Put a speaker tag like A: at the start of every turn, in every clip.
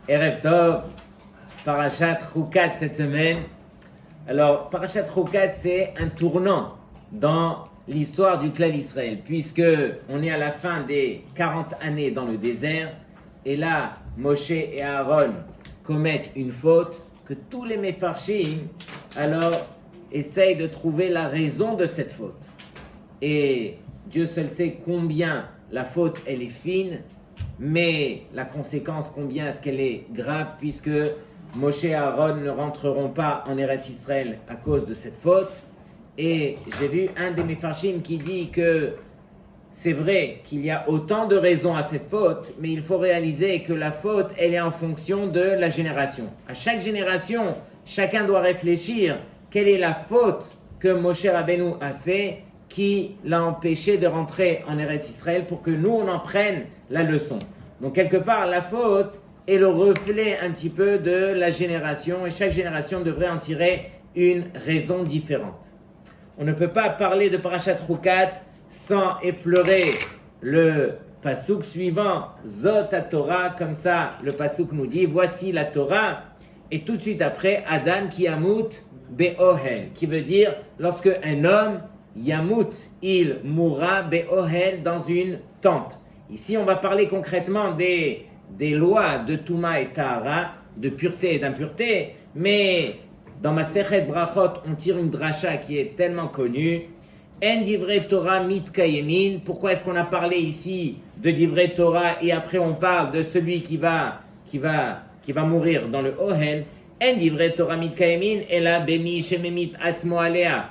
A: Erev Tov, Parashat Chukat cette semaine. Alors, Parashat Chukat, c'est un tournant dans l'histoire du clan Israël, puisque on est à la fin des 40 années dans le désert, et là, Moshe et Aaron commettent une faute que tous les Mefarshim, alors, essayent de trouver la raison de cette faute. Et Dieu seul sait combien la faute, elle est fine, mais la conséquence, combien est-ce qu'elle est grave, puisque Moshe et Aaron ne rentreront pas en Eretz Israël à cause de cette faute. Et j'ai vu un des Mefarshim qui dit que c'est vrai qu'il y a autant de raisons à cette faute, mais il faut réaliser que la faute, elle est en fonction de la génération. À chaque génération, chacun doit réfléchir quelle est la faute que Moshe Rabbeinu a fait qui l'a empêché de rentrer en Eretz Israël pour que nous, on en prenne la leçon. Donc, quelque part, la faute est le reflet un petit peu de la génération et chaque génération devrait en tirer une raison différente. On ne peut pas parler de Parashat Chukat sans effleurer le pasouk suivant, Zot HaTorah, comme ça le pasouk nous dit, voici la Torah, et tout de suite après, Adam qui yamut be'ohel, qui veut dire lorsque un homme yamut, il mourra be'ohel dans une tente. Ici, on va parler concrètement des lois de Touma et Tahara, de pureté et d'impureté, mais dans ma Sechet Brachot, on tire une dracha qui est tellement connue. En divrei Torah mitkayemin. Pourquoi est-ce qu'on a parlé ici de divrei Torah et après on parle de celui qui va mourir dans le Ohel? En divrei Torah mitkayemin ela bemi shememit atzmo alea.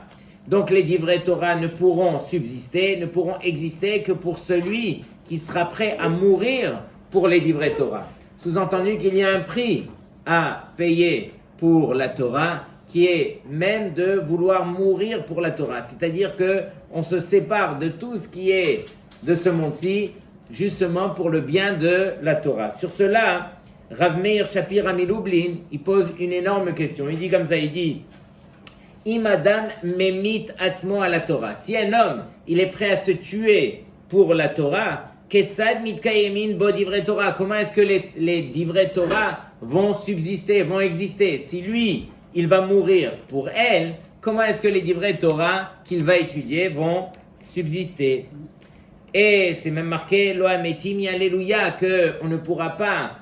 A: Donc les divrei Torah ne pourront subsister, ne pourront exister que pour celui qui sera prêt à mourir pour les divrei Torah. Sous-entendu qu'il y a un prix à payer pour la Torah, qui est même de vouloir mourir pour la Torah. C'est-à-dire qu'on se sépare de tout ce qui est de ce monde-ci, justement pour le bien de la Torah. Sur cela, Rav Meir Shapira Milublin, il pose une énorme question. Il dit comme ça, il dit Imadan memit atzmo à la Torah. Si un homme, il est prêt à se tuer pour la Torah, Ketzad mitkayemin bo divrei Torah. Comment est-ce que les divrei Torah vont subsister, vont exister? Si lui, il va mourir pour elle, comment est-ce que les divrei Torah qu'il va étudier vont subsister? Et c'est même marqué Lo hametim yalleluya, qu'on ne pourra pas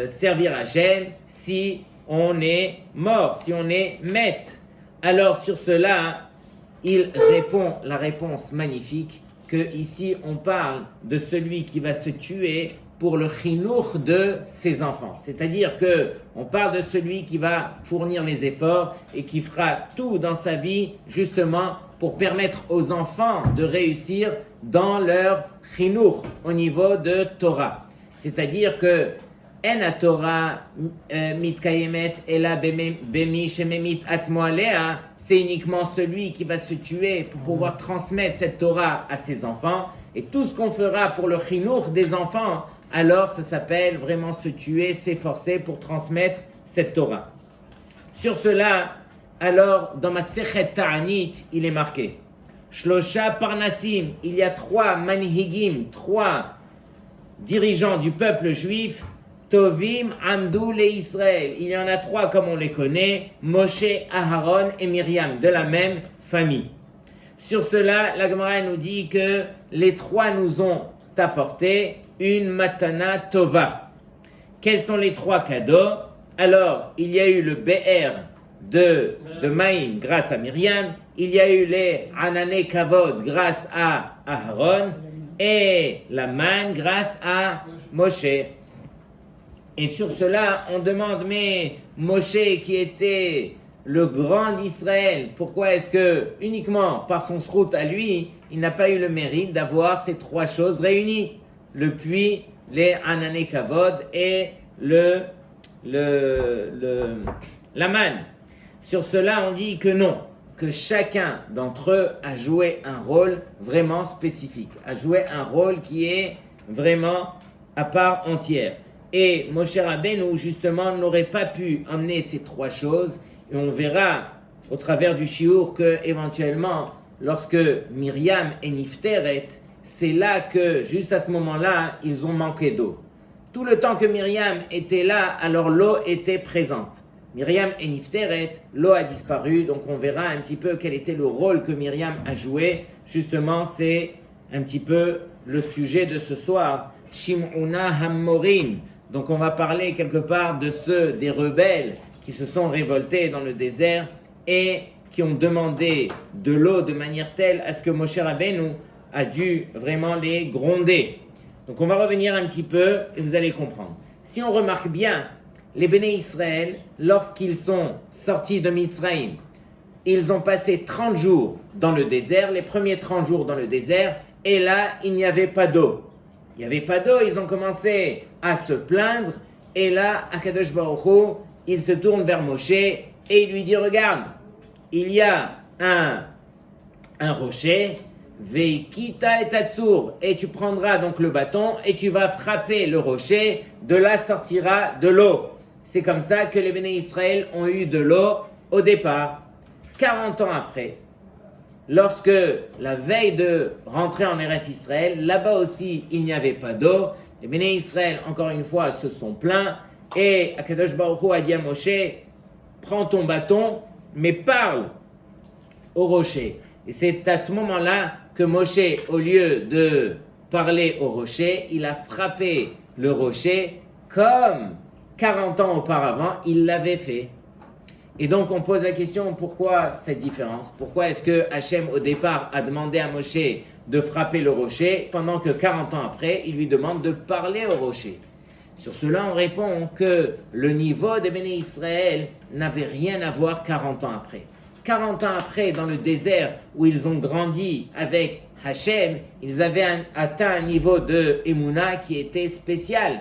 A: servir Hachem si on est mort, si on est met. Alors sur cela, il répond la réponse magnifique que ici on parle de celui qui va se tuer pour le chinour de ses enfants. C'est-à-dire que on parle de celui qui va fournir les efforts et qui fera tout dans sa vie justement pour permettre aux enfants de réussir dans leur chinour au niveau de Torah. C'est-à-dire que en Torah mitkayemet ela bemi shememit atzmo alea, c'est uniquement celui qui va se tuer pour pouvoir transmettre cette Torah à ses enfants. Et tout ce qu'on fera pour le chinour des enfants, alors ça s'appelle vraiment se tuer, s'efforcer pour transmettre cette Torah. Sur cela, alors dans ma Sechet Ta'anit, il est marqué Shlosha Parnasim, il y a 3 manhigim, 3 dirigeants du peuple juif, Tovim Amdou le Israël. Il y en a 3 comme on les connaît, Moshe, Aharon et Myriam, de la même famille. Sur cela, la Gemara nous dit que les 3 nous ont apporté une matana tova. Quels sont les 3 cadeaux? Alors, il y a eu le Be'er de Maïm grâce à Myriam, il y a eu les Anane Kavod grâce à Aharon et la manne grâce à Moshe. Et sur cela, on demande, mais Moshe qui était le grand d'Israël, pourquoi est-ce que uniquement par son srout à lui, il n'a pas eu le mérite d'avoir ces 3 choses réunies? Le puits, les Anane Kavod et la manne. Sur cela, on dit que non, que chacun d'entre eux a joué un rôle vraiment spécifique, a joué un rôle qui est vraiment à part entière. Et Moshe Rabbeinu, justement, n'aurait pas pu emmener ces 3 choses. Et on verra au travers du shiur que, éventuellement, lorsque Myriam est nifteret, c'est là que, juste à ce moment-là, ils ont manqué d'eau. Tout le temps que Myriam était là, alors l'eau était présente. Myriam est nifteret, l'eau a disparu, donc on verra un petit peu quel était le rôle que Myriam a joué. Justement, c'est un petit peu le sujet de ce soir. Shim'una Hammorim. Donc on va parler quelque part de ceux des rebelles qui se sont révoltés dans le désert et qui ont demandé de l'eau de manière telle à ce que Moshe Rabbeinu a dû vraiment les gronder. Donc on va revenir un petit peu et vous allez comprendre. Si on remarque bien, les Béné Israël, lorsqu'ils sont sortis de Mitzrayim, ils ont passé 30 jours dans le désert, les premiers 30 jours dans le désert, et là, il n'y avait pas d'eau. Il n'y avait pas d'eau, ils ont commencé à se plaindre, et là, Akadosh Baruch Hu, il se tourne vers Moshe, et il lui dit, regarde, il y a un rocher, Veikita et Tatsour, et tu prendras donc le bâton, et tu vas frapper le rocher, de là sortira de l'eau. C'est comme ça que les Béné Israël ont eu de l'eau au départ. 40 ans après, lorsque la veille de rentrer en Eretz Israël, là-bas aussi il n'y avait pas d'eau, les Béné Israël encore une fois se sont plaints et Akadosh Baruch Hu a dit à Moshe, prends ton bâton mais parle au rocher. Et c'est à ce moment-là que Moshe, au lieu de parler au rocher, il a frappé le rocher comme 40 ans auparavant il l'avait fait. Et donc on pose la question, pourquoi cette différence? Pourquoi est-ce que Hachem au départ a demandé à Moshe de frapper le rocher, pendant que 40 ans après, il lui demande de parler au rocher? Sur cela, on répond que le niveau des Béné Israël n'avait rien à voir 40 ans après. 40 ans après, dans le désert où ils ont grandi avec Hachem, ils avaient atteint un niveau de Emouna qui était spécial.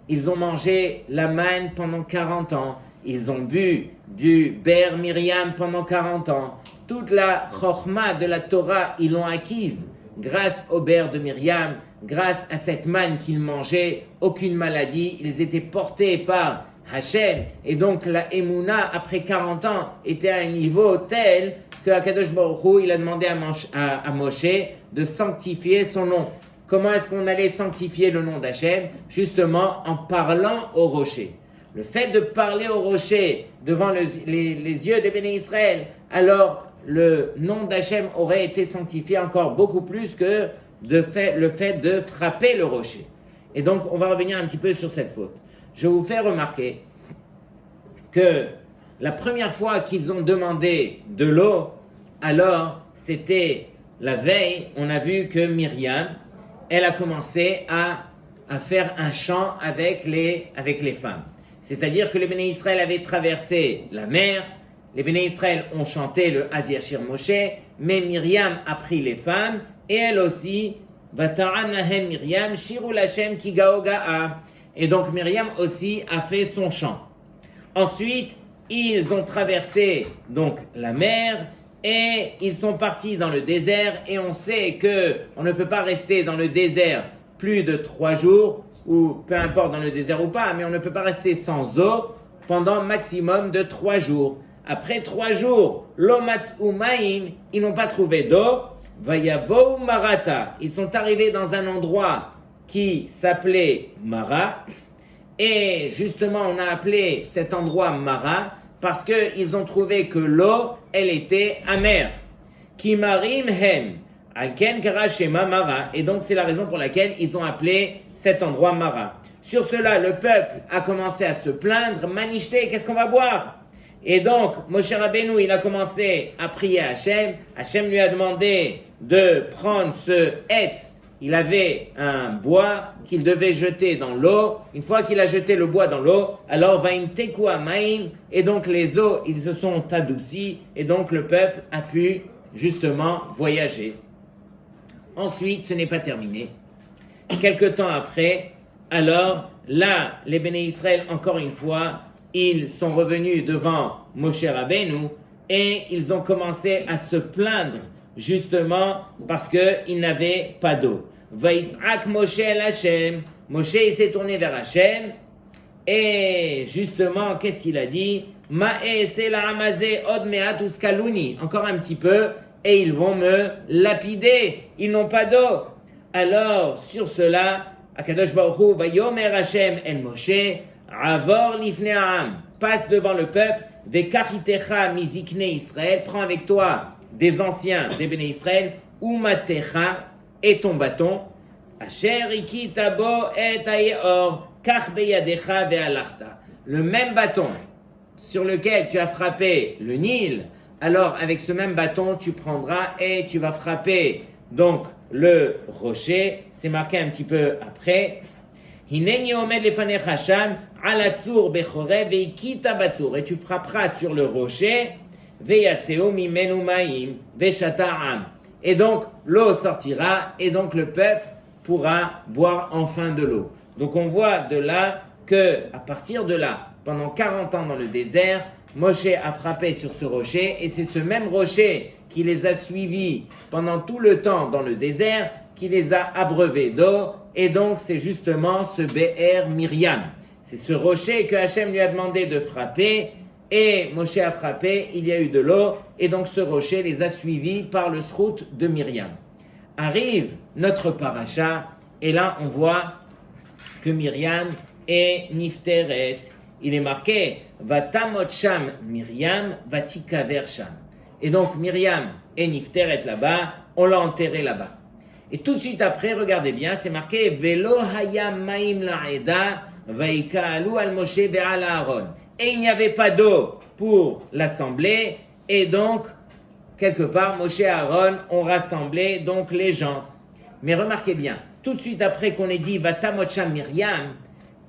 A: Ils ont mangé la manne pendant 40 ans. Ils ont bu du Ber Miriam pendant 40 ans. Toute la Chochma de la Torah, ils l'ont acquise grâce au Ber de Miriam, grâce à cette manne qu'ils mangeaient. Aucune maladie, ils étaient portés par Hachem. Et donc la Emouna, après 40 ans, était à un niveau tel que Akadosh Baruch Hu, il a demandé à Moshe de sanctifier son nom. Comment est-ce qu'on allait sanctifier le nom d'Hachem? Justement en parlant au rocher. Le fait de parler au rocher devant les yeux des Béné Israël, alors le nom d'Hachem aurait été sanctifié encore beaucoup plus que le fait de frapper le rocher. Et donc, on va revenir un petit peu sur cette faute. Je vous fais remarquer que la première fois qu'ils ont demandé de l'eau, alors c'était la veille, on a vu que Myriam, elle a commencé à faire un chant avec les femmes. C'est-à-dire que les Béné Israël avaient traversé la mer, les Béné Israël ont chanté le Hazir Shir Moshe, mais Myriam a pris les femmes, et elle aussi, Vata'an Nahem Myriam, Shiru Lashem Kigao Ga'a. Et donc Myriam aussi a fait son chant. Ensuite, ils ont traversé donc la mer, et ils sont partis dans le désert, et on sait que on ne peut pas rester dans le désert plus de 3 jours, ou peu importe dans le désert ou pas, mais on ne peut pas rester sans eau pendant maximum de 3 jours. Après 3 jours, l'omatz umaim, ils n'ont pas trouvé d'eau, vayavo marata, ils sont arrivés dans un endroit qui s'appelait Mara, et justement on a appelé cet endroit Mara parce qu'ils ont trouvé que l'eau, elle était amère. Kimarim hem, alken kara shema Mara, et donc c'est la raison pour laquelle ils ont appelé cet endroit Mara. Sur cela, le peuple a commencé à se plaindre, Manishte, qu'est-ce qu'on va boire? Et donc, Moshe Rabbeinu, il a commencé à prier à Hachem. Hachem lui a demandé de prendre ce hetz. Il avait un bois qu'il devait jeter dans l'eau. Une fois qu'il a jeté le bois dans l'eau, alors vaim teku amaim, et donc les eaux, ils se sont adoucis, et donc le peuple a pu justement voyager. Ensuite, ce n'est pas terminé. Quelque temps après, alors là, les Béné Israël, encore une fois, ils sont revenus devant Moshe Rabbeinu et ils ont commencé à se plaindre justement parce qu'ils n'avaient pas d'eau. Vayitzak Moshe el Hashem. Moshe il s'est tourné vers Hashem et justement, qu'est-ce qu'il a dit? Ma'ese la ramazé od me'at uskaluni. Encore un petit peu et ils vont me lapider. Ils n'ont pas d'eau. Alors, sur cela, Akadosh Baruch Hu, Vayomer Hashem el Moshe, Avor lifnei ha'am, passe devant le peuple, Vekachitecha mizikne Israël, prends avec toi des anciens des béné Israël, Umatecha, et ton bâton, Asher ikita bo et ayeor, kach beyadecha ve'alachta. Le même bâton sur lequel tu as frappé le Nil, alors avec ce même bâton tu prendras et tu vas frapper donc le rocher. C'est marqué un petit peu après. Hineni omed lefanecha sham alatzur bechorev veikita batzur, et tu frapperas sur le rocher veyatzeu mimenu ma'im veshata'am, et donc l'eau sortira et donc le peuple pourra boire enfin de l'eau. Donc on voit de là que à partir de là, pendant 40 ans dans le désert, Moshe a frappé sur ce rocher et c'est ce même rocher qui les a suivis pendant tout le temps dans le désert qui les a abreuvés d'eau, et donc c'est justement ce Be'er Miriam. C'est ce rocher que Hachem lui a demandé de frapper et Moshe a frappé, il y a eu de l'eau et donc ce rocher les a suivis par le srout de Myriam. Arrive notre paracha et là on voit que Myriam est Nifteret. Il est marqué Vatamot sham Myriam vatikaver sham. Et donc Myriam est Nifteret là-bas, on l'a enterré là-bas. Et tout de suite après, regardez bien, c'est marqué Velo hayam ma'im la'eda vaika'alu al Moshe ve'al Aaron. Et il n'y avait pas d'eau pour l'assemblée, et donc quelque part Moshe et Aaron ont rassemblé donc les gens. Mais remarquez bien, tout de suite après qu'on ait dit Vatamot sham Myriam,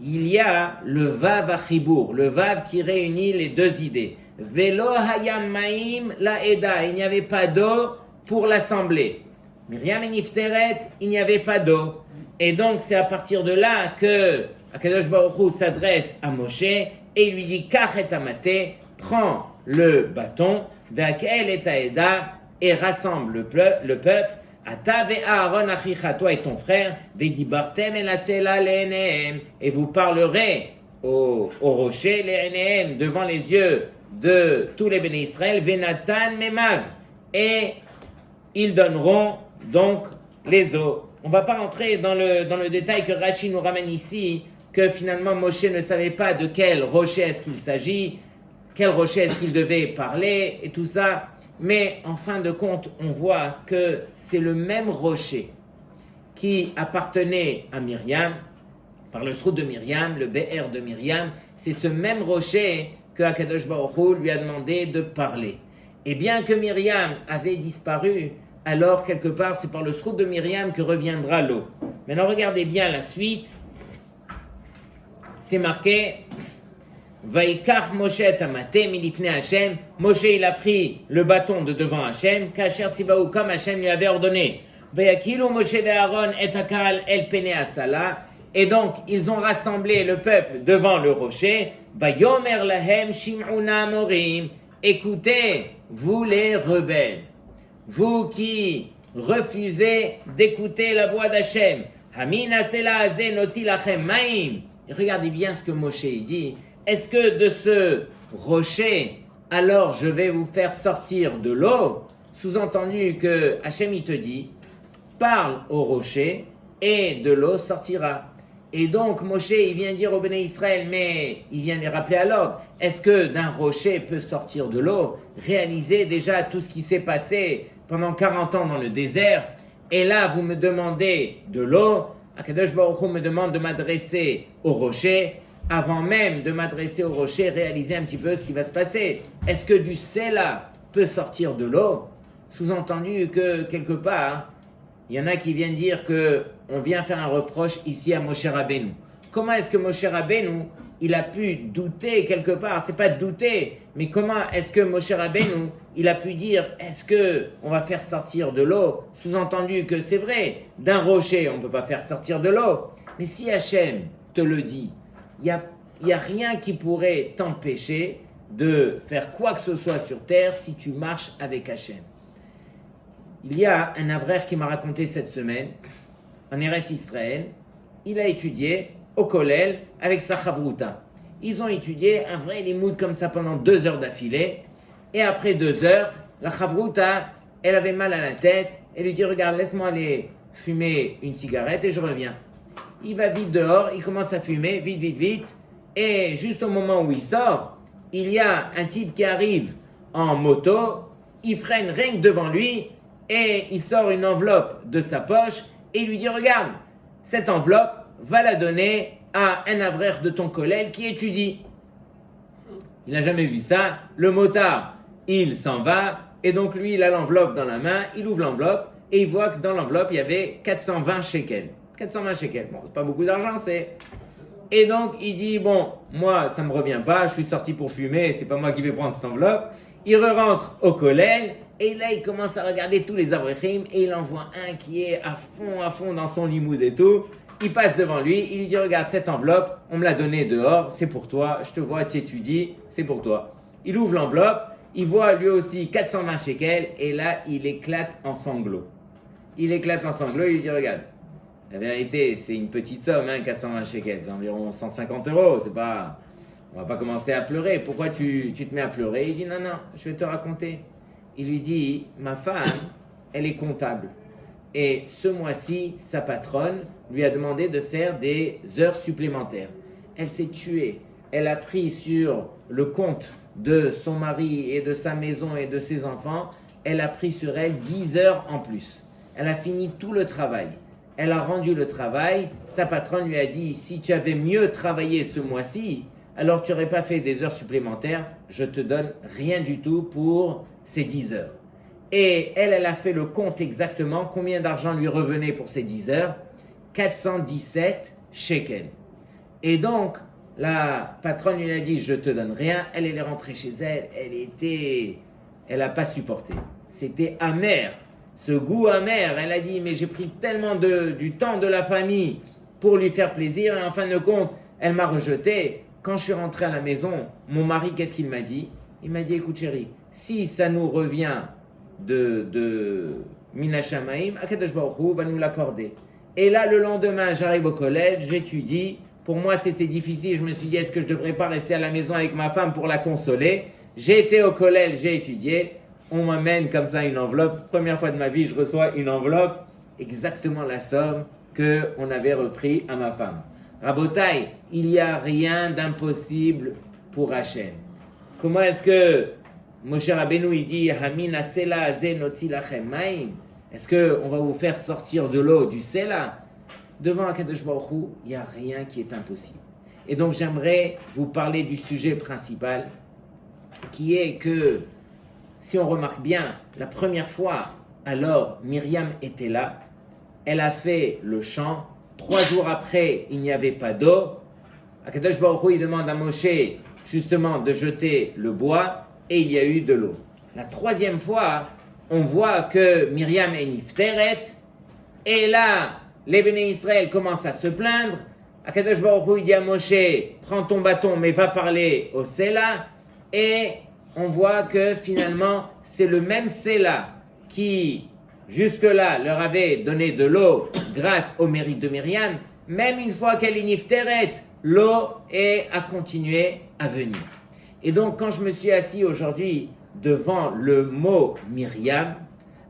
A: il y a le Vav Achibour, le Vav qui réunit les deux idées. Velo hayam ma'im la'eda, il n'y avait pas d'eau pour l'assemblée. Myriam et Nifteret, il n'y avait pas d'eau. Et donc c'est à partir de là que Akadosh Baruch Hu s'adresse à Moshe et il lui dit Kach et amate, prends le bâton, Ve'akel et aeda, et rassemble le peuple. Ata ve'Aaron achicha, toi et ton frère, ve'dibartem el asela le'enehem, et vous parlerez au rocher le'enehem, devant les yeux de tous les béné Israël, ve'natan memav, et ils donneront donc les eaux. On ne va pas rentrer dans le détail que Rashi nous ramène ici, que finalement Moshe ne savait pas de quel rocher est-ce qu'il s'agit, quel rocher est-ce qu'il devait parler et tout ça. Mais en fin de compte, on voit que c'est le même rocher qui appartenait à Myriam, par le srout de Myriam, le Be'er de Myriam, c'est ce même rocher que Akadosh Baruch Hu lui a demandé de parler. Et bien que Myriam avait disparu, alors quelque part c'est par le srout de Myriam que reviendra l'eau. Maintenant regardez bien la suite, c'est marqué Vaikach Moshe tamate milifne Hashem. Moshe il a pris le bâton de devant Hashem, Kasher Tzivaou, comme Hashem lui avait ordonné. Vayakilu Moshe et Aaron et Akal el pene asala. Et donc ils ont rassemblé le peuple devant le rocher. Vayomer lahem shim'una morim. Écoutez, vous les rebelles, vous qui refusez d'écouter la voix d'Hachem. Hamina sela azeh noti lachem ma'im. Regardez bien ce que Moshe dit. Est-ce que de ce rocher, alors je vais vous faire sortir de l'eau? Sous-entendu que Hachem il te dit, parle au rocher et de l'eau sortira. Et donc Moshe il vient dire au béné Israël, mais il vient les rappeler à l'ordre. Est-ce que d'un rocher peut sortir de l'eau? Réalisez déjà tout ce qui s'est passé pendant 40 ans dans le désert. Et là vous me demandez de l'eau. Akadosh Baruch Hu me demande de m'adresser au rocher. Avant même de m'adresser au rocher, réaliser un petit peu ce qui va se passer. Est-ce que du Sela peut sortir de l'eau? Sous-entendu que quelque part, il y en a qui viennent dire que on vient faire un reproche ici à Moshe Rabbeinu. Comment est-ce que Moshe Rabbeinu, il a pu douter quelque part? C'est pas douter, mais comment est-ce que Moshe Rabbeinu, il a pu dire, est-ce que on va faire sortir de l'eau? Sous-entendu que c'est vrai, d'un rocher, on ne peut pas faire sortir de l'eau. Mais si Hachem te le dit, il y a rien qui pourrait t'empêcher de faire quoi que ce soit sur terre si tu marches avec Hachem. Il y a un avrère qui m'a raconté cette semaine, en Eretz Israël, il a étudié au Kollel avec sa chavruta. Ils ont étudié un vrai limoud comme ça pendant 2 heures d'affilée, et après 2 heures, la chavruta, elle avait mal à la tête, elle lui dit, regarde, laisse-moi aller fumer une cigarette et je reviens. il va vite dehors, il commence à fumer, vite. Et juste au moment où il sort, il y a un type qui arrive en moto, il freine rien que devant lui et il sort une enveloppe de sa poche et il lui dit, regarde, cette enveloppe, va la donner à un avraire de ton collègue qui étudie. Il n'a jamais vu ça. Le motard, il s'en va et donc lui, il a l'enveloppe dans la main, il ouvre l'enveloppe et il voit que dans l'enveloppe, il y avait 420 shekels. 420 shekels, bon, c'est pas beaucoup d'argent, c'est... Et donc, il dit, bon, moi, ça me revient pas, je suis sorti pour fumer, c'est pas moi qui vais prendre cette enveloppe. Il rentre au kollel, et là, il commence à regarder tous les avrechim, et il en voit un qui est à fond dans son limoud et tout. Il passe devant lui, il lui dit, regarde, cette enveloppe, on me l'a donnée dehors, c'est pour toi, je te vois, tu étudies, c'est pour toi. Il ouvre l'enveloppe, il voit lui aussi 420 shekels, et là, il éclate en sanglots. Il lui dit, regarde, la vérité, c'est une petite somme, 420 shekels, c'est environ 150 €, c'est pas... On va pas commencer à pleurer, pourquoi tu te mets à pleurer? Il dit, non, je vais te raconter. Il lui dit, ma femme, elle est comptable. Et ce mois-ci, sa patronne lui a demandé de faire des heures supplémentaires. Elle s'est tuée, elle a pris sur le compte de son mari et de sa maison et de ses enfants, elle a pris sur elle 10 heures en plus. Elle a fini tout le travail. Elle a rendu le travail, sa patronne lui a dit, si tu avais mieux travaillé ce mois-ci, alors tu n'aurais pas fait des heures supplémentaires, je te donne rien du tout pour ces 10 heures. Et elle a fait le compte exactement, combien d'argent lui revenait pour ces 10 heures? 417 shekels. Et donc, la patronne lui a dit, je te donne rien, elle est rentrée chez elle, elle n'a pas supporté. C'était amer. Ce goût amer, elle a dit, mais j'ai pris tellement du temps de la famille pour lui faire plaisir, et en fin de compte, elle m'a rejeté. Quand je suis rentré à la maison, mon mari, qu'est-ce qu'il m'a dit? Il m'a dit, écoute chérie, si ça nous revient de Mina Shamaim, Akadosh Baruch Hu va nous l'accorder. Et là, le lendemain, j'arrive au collège, j'étudie. Pour moi, c'était difficile. Je me suis dit, est-ce que je ne devrais pas rester à la maison avec ma femme pour la consoler? J'ai été au collège, j'ai étudié. On m'amène comme ça une enveloppe. Première fois de ma vie, je reçois une enveloppe, exactement la somme qu'on avait repris à ma femme. Rabotai, il n'y a rien d'impossible pour Hachem. Comment est-ce que Moshe Rabbeinu il dit Hamina Sela Aze Notzi Lachem Maim? Est-ce qu'on va vous faire sortir de l'eau du Sela? Devant Akadosh Baruch Hu, il n'y a rien qui est impossible. Et donc j'aimerais vous parler du sujet principal, qui est que si on remarque bien, la première fois, alors Myriam était là, elle a fait le chant. 3 jours après, il n'y avait pas d'eau. Akadosh Baruch Hu, il demande à Moshe justement de jeter le bois et il y a eu de l'eau. La 3e fois, on voit que Myriam est nifteret et là, les Béné Israël commencent à se plaindre. Akadosh Baruch Hu, il dit à Moshe, prends ton bâton mais va parler au Sela, et on voit que finalement, c'est le même Sela qui jusque-là leur avait donné de l'eau grâce au mérite de Myriam. Même une fois qu'elle est nifteret, l'eau a continué à venir. Et donc quand je me suis assis aujourd'hui devant le mot Myriam,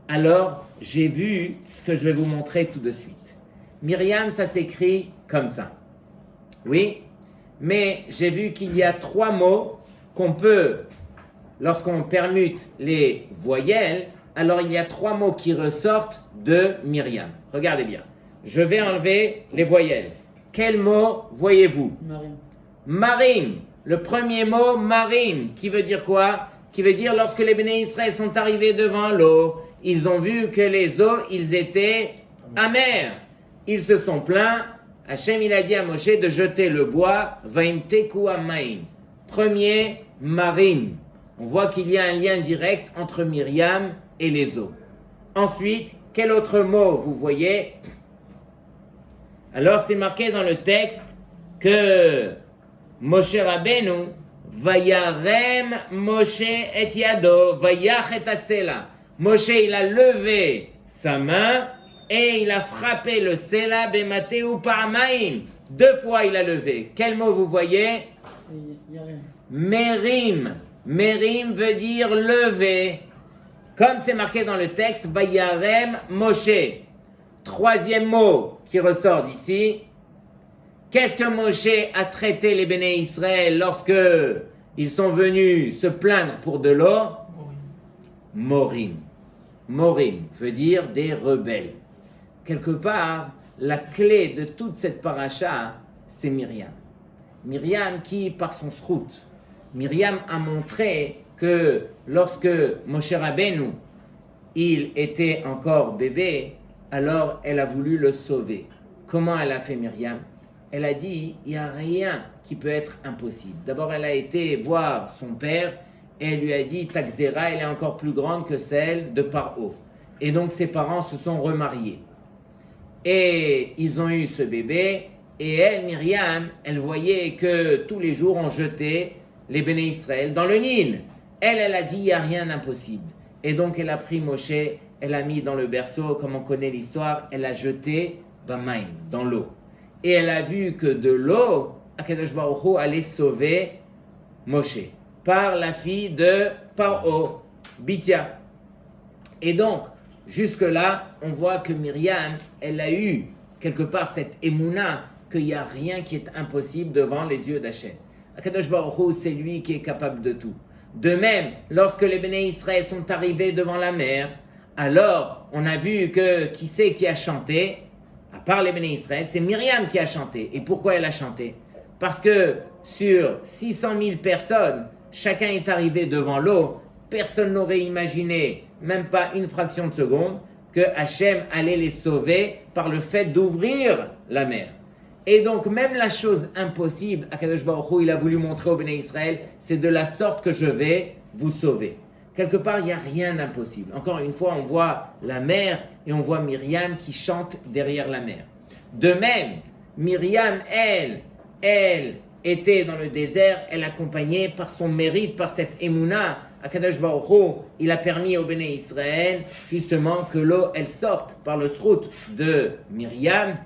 A: alors j'ai vu ce que je vais vous montrer tout de suite. Myriam, ça s'écrit comme ça. Oui, mais j'ai vu qu'il y a 3 mots qu'on peut, lorsqu'on permute les voyelles, alors il y a 3 mots qui ressortent de Myriam. Regardez bien. Je vais enlever les voyelles. Quel mot voyez-vous?
B: Marim.
A: Marim. Le premier mot, Marim, qui veut dire quoi? Qui veut dire lorsque les Béné Israël sont arrivés devant l'eau, ils ont vu que les eaux, ils étaient amers. Ils se sont plaints. Hachem, il a dit à Moshe de jeter le bois. Vaimteku amaim. Premier, Marim. On voit qu'il y a un lien direct entre Myriam et les eaux. Ensuite, quel autre mot vous voyez? Alors, c'est marqué dans le texte que Moshe Rabbeinu, Vayarem Moshe et Yado, Vayach et Asela. Moshe, il a levé sa main et il a frappé le Sela Bemateu Parmaim. 2 fois il a levé. Quel mot vous voyez? Merim. Merim veut dire lever. Comme c'est marqué dans le texte, Vayarem Moshe. 3e mot qui ressort d'ici, Qu'est-ce que Moshe a traité les Béné Israël lorsque ils sont venus se plaindre pour de l'eau? Morim. Morim veut dire des rebelles. Quelque part, la clé de toute cette paracha, c'est Myriam. Myriam qui, par son srout, Myriam a montré que lorsque Moshe Rabbeinu, il était encore bébé, alors elle a voulu le sauver. Comment elle a fait Myriam? Elle a dit, il n'y a rien qui peut être impossible. D'abord, elle a été voir son père et elle lui a dit, ta xéra, elle est encore plus grande que celle de Paro. Et donc, ses parents se sont remariés. Et ils ont eu ce bébé. Et elle, Myriam, elle voyait que tous les jours, on jetait les Béné Israël dans le Nil. Elle a dit, il n'y a rien d'impossible. Et donc, elle a pris Moshe, elle l'a mis dans le berceau, comme on connaît l'histoire, elle l'a jeté dans l'eau. Et elle a vu que de l'eau, Akadosh Baruch Hu allait sauver Moshe par la fille de Paro, Bithia. Et donc, jusque-là, on voit que Myriam, elle a eu quelque part cette émouna qu'il n'y a rien qui est impossible devant les yeux d'Hachem. Akadosh Baruch Hu, c'est lui qui est capable de tout. De même, lorsque les Béné Israël sont arrivés devant la mer, alors on a vu que qui c'est qui a chanté? À part les Béné Israël, c'est Myriam qui a chanté. Et pourquoi elle a chanté? Parce que sur 600 000 personnes, chacun est arrivé devant l'eau, personne n'aurait imaginé, même pas une fraction de seconde, que Hachem allait les sauver par le fait d'ouvrir la mer. Et donc, même la chose impossible, Akadosh Baruch Hu, il a voulu montrer aux Béné Israël, c'est de la sorte que je vais vous sauver. Quelque part, il n'y a rien d'impossible. Encore une fois, on voit la mer et on voit Myriam qui chante derrière la mer. De même, Myriam, elle était dans le désert, elle accompagnait par son mérite, par cette émouna, Akadosh Baruch Hu, il a permis au Béné Israël, justement, que l'eau, elle sorte par le srout de Myriam.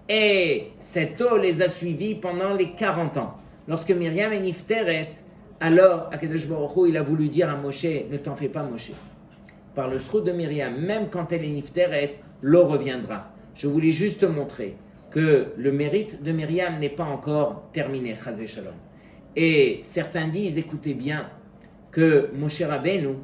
A: Et cette eau les a suivis pendant les 40 ans. Lorsque Myriam est nifteret, alors Akadosh Baruch Hu, il a voulu dire à Moshe, ne t'en fais pas Moshe. Par le srout de Myriam, même quand elle est nifteret, l'eau reviendra. Je voulais juste montrer que le mérite de Myriam n'est pas encore terminé, Chazé Shalom. Et certains disent, écoutez bien, que Moshe Rabbeinu,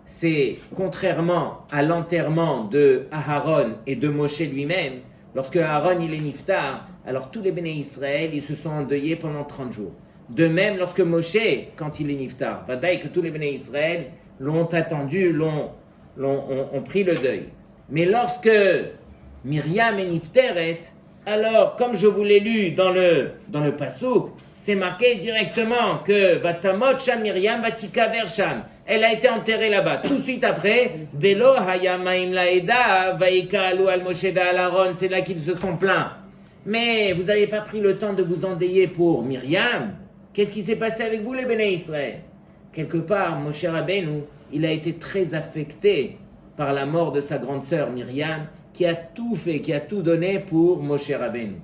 A: c'est contrairement à l'enterrement de Aharon et de Moshe lui-même, lorsque Aaron il est niftar, alors tous les Béné Israël, ils se sont endeuillés pendant 30 jours. De même, lorsque Moshe, quand il est niftar, vadaï que tous les Béné Israël l'ont attendu, ont pris le deuil. Mais lorsque Myriam est nifteret, alors, comme je vous l'ai lu dans le pasouk, c'est marqué directement que Vatamot Sham Myriam Vatika Sham. Elle a été enterrée là-bas. Tout de suite après, Velo Hayamaim Laeda Vaikalu al Moshe al Aaron, c'est là qu'ils se sont plaints. Mais vous n'avez pas pris le temps de vous endeuiller pour Myriam. Qu'est-ce qui s'est passé avec vous, les Béné Israël? Quelque part, Moshe Rabbeinu, il a été très affecté par la mort de sa grande sœur Myriam, qui a tout fait, qui a tout donné pour Moshe Rabbeinu.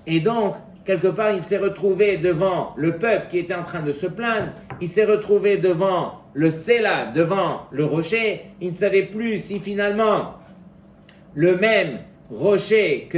A: Et donc, quelque part, il s'est retrouvé devant le peuple qui était en train de se plaindre, il s'est retrouvé devant le Séla, devant le rocher, il ne savait plus si finalement le même rocher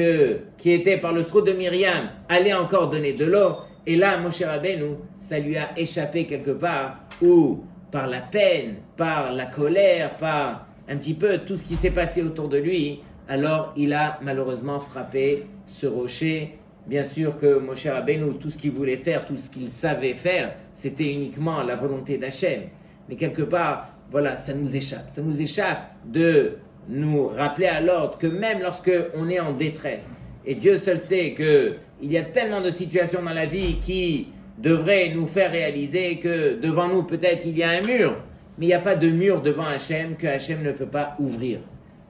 A: qui était par le srout de Myriam allait encore donner de l'eau, et là, Moshe Rabbeinu, ça lui a échappé quelque part, ou par la peine, par la colère, par un petit peu tout ce qui s'est passé autour de lui, alors il a malheureusement frappé ce rocher. Bien sûr que Moshe Rabbeinu, tout ce qu'il voulait faire, tout ce qu'il savait faire, c'était uniquement la volonté d'Hachem. Mais quelque part, voilà, ça nous échappe. Ça nous échappe de nous rappeler à l'ordre que même lorsque on est en détresse, et Dieu seul sait qu'il y a tellement de situations dans la vie qui devraient nous faire réaliser que devant nous, peut-être, il y a un mur, mais il n'y a pas de mur devant Hachem que Hachem ne peut pas ouvrir.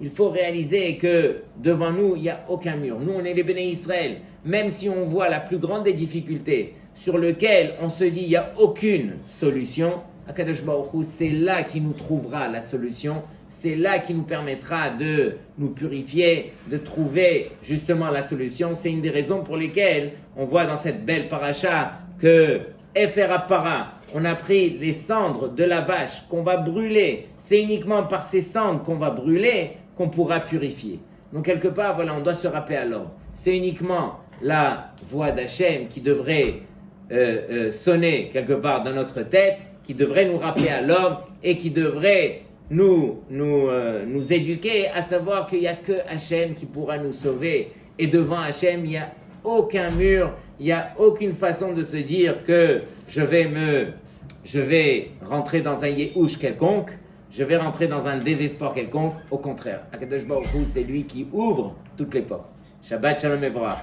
A: Il faut réaliser que devant nous, il n'y a aucun mur. Nous, on est les Béné Israël. Même si on voit la plus grande des difficultés, sur lequel on se dit il n'y a aucune solution, Akadosh Baruch Hu, c'est là qu'il nous trouvera la solution. C'est là qui nous permettra de nous purifier, de trouver justement la solution. C'est une des raisons pour lesquelles on voit dans cette belle paracha que Efer Para, on a pris les cendres de la vache qu'on va brûler. C'est uniquement par ces cendres qu'on va brûler qu'on pourra purifier. Donc quelque part, voilà, on doit se rappeler à l'ordre. C'est uniquement la voix d'Hachem qui devrait sonner quelque part dans notre tête, qui devrait nous rappeler à l'ordre et qui devrait nous éduquer à savoir qu'il n'y a que Hachem qui pourra nous sauver. Et devant Hachem, il n'y a aucun mur, il n'y a aucune façon de se dire que je vais rentrer dans un yéhouch quelconque, je vais rentrer dans un désespoir quelconque. Au contraire, Akadosh Baruch Hu, c'est lui qui ouvre toutes les portes. Shabbat Shalom Evrach.